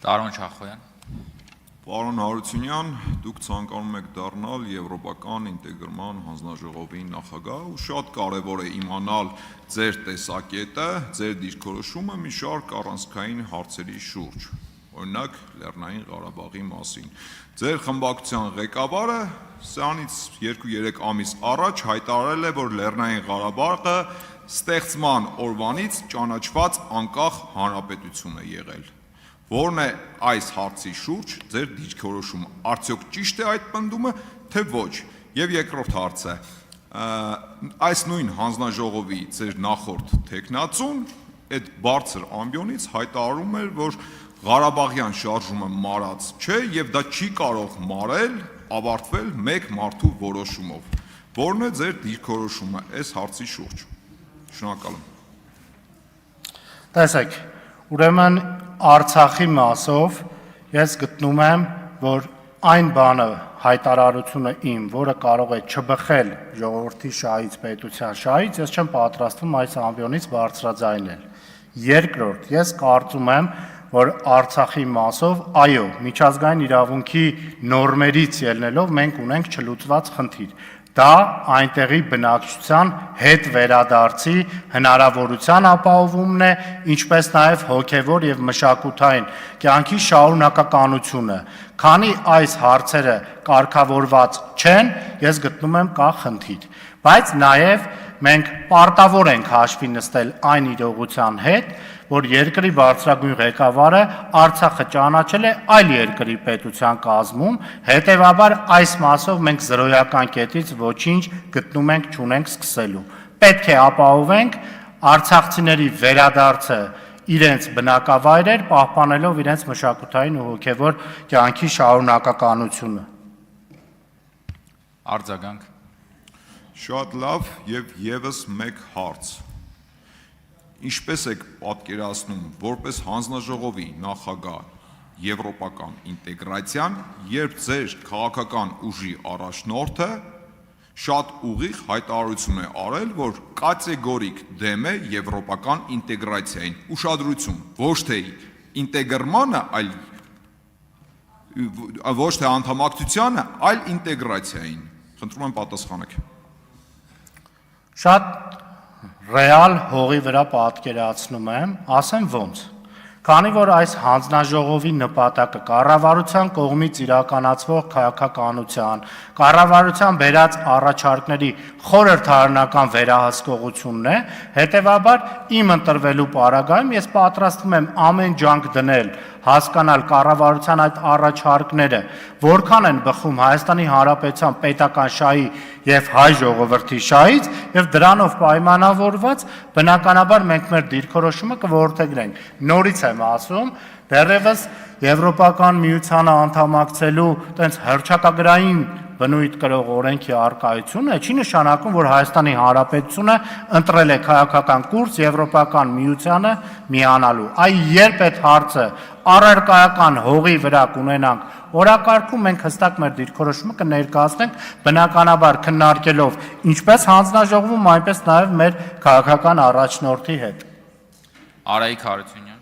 Տարոն Չախոյան։ Պարոն Հարությունյան, դուք ցանկանում եք դառնալ Եվրոպական ինտեգրման հանձնաժողովի նախագահ ու շատ կարևոր է իմանալ ձեր տեսակետը, ձեր դիրքորոշումը մի շարք առանցքային հարցերի շուրջ, օրինակ Լեռնային Ղարաբաղի մասին։ Ձեր խմբակցության ղեկավարը սրանից 2-3 ամիս առաջ հայտարարել է, որ Լեռնային Ղարաբաղը ստեղծման օրվանից ճանաչված անկախ հանրապետություն է եղել։ Որն է այս հարցի շուրջ ձեր դիրքորոշումը, արդյոք ճիշտ է այդ պնդումը, թե ոչ։ Եվ երկրորդ հարցը, այս նույն հանձնաժողովի ձեր նախորդ թեկնածուն այդ բարձր ամբիոնից հայտարարում էր, որ Ղարաբաղյան շարժումը մարած չէ եւ դա չի կարող մարել, ավարտվել մեկ մարդու որոշումով։ Որն է ձեր դիրքորոշումը այս հարցի շուրջ։ Շնորհակալ եմ։ Տեսեք, ուրեմն Արցախի մասով ես գտնում եմ, որ այն բանը հայտարարությունը իմ, որը կարող է չբխել ժողովրդի շահից, պետության շահից, ես չեմ պատրաստվում այս ամբիոնից բարձրաձայնել։ Երկրորդ, ես կարծում եմ, որ Արցախի մասով, այո, միջազգային իրավունքի նորմերից ելնելով մենք ունենք չլուծված խնդիր։ Դա այնտեղի բնակչության հետ վերադարձի հնարավորության ապահովումն է, ինչպես նաև հոգևոր եւ մշակութային կյանքի շարունակականությունը։ Քանի այս հարցերը կարգավորված չեն, ես գտնում եմ կա խնդիր։ Բայց նաև մենք պարտավոր ենք հաշվի նստել այն իրողության հետ, որ երկրի բարձրագույն ղեկավարը Արցախը ճանաչել է այլ երկրի պետության կազմում, հետևաբար այս մասով մենք զրոյական կետից ոչինչ գտնում ենք չունենք սկսելու։ Պետք է ապահովենք արցախցիների վերադարձը իրենց բնակավայրեր, պահպանելով իրենց մշակութային ու հոգևոր կյանքի շարունակականությունը։ Արձագանք։ Շատ լավ եւ եւս մեկ հարց։ Ինչպես եք պատկերացնում որպես հանձնաժողովի նախագահ եվրոպական ինտեգրացիան, երբ ձեր քաղաքական ուժի առաջնորդը շատ ուղիղ հայտարարություն է արել, որ կատեգորիկ դեմ է եվրոպական ինտեգրացիային։ Ուշադրություն, ոչ թե ինտեգրմանը, այլ ոչ թե անդամակցությանը, այլ ինտեգրացիային։ Խնդրում եմ պատասխանեք։ Շատ ռեալ հողի վրա պատկերացնում եմ, ասեմ ոնց։ Քանի որ այս հանձնաժողովի նպատակը կառավարության կողմից իրականացվող քաղաքականության, կառավարության բերած առաջարկների խորհրդարանական վերահսկողությունն է, հետևաբար իմ ընտրվելու պարագայում ես պատրաստվում եմ ամեն ջանք դնել, հասկանալ կառավարության այդ առաջարկները, որքան են բխում Հայաստանի Հանրապետության պետական շահի եւ հայ ժողովրդի շահից եւ դրանով պայմանավորված բնականաբար մենք մեր դիրքորոշումը կորդեգրենք։ Նորից եմ ասում, դեռևս Եվրոպական միությանը անդամակցելու տենց հռչակագրային բնույթ կրող օրենքի առկայությունը չի նշանակում, որ Հայաստանի Հանրապետությունը ընտրել է քաղաքական կուրս Եվրոպական միությանը միանալու։ Այ երբ այդ հարցը առարկայական հողի վրա կունենանք օրակարգում, մենք հստակ մեր դիրքորոշումը կներկայացնենք, բնականաբար քննարկելով ինչպես հանձնաժողովում, այնպես նաև մեր քաղաքական առաջնորդի հետ։ Արայիկ Հարությունյան։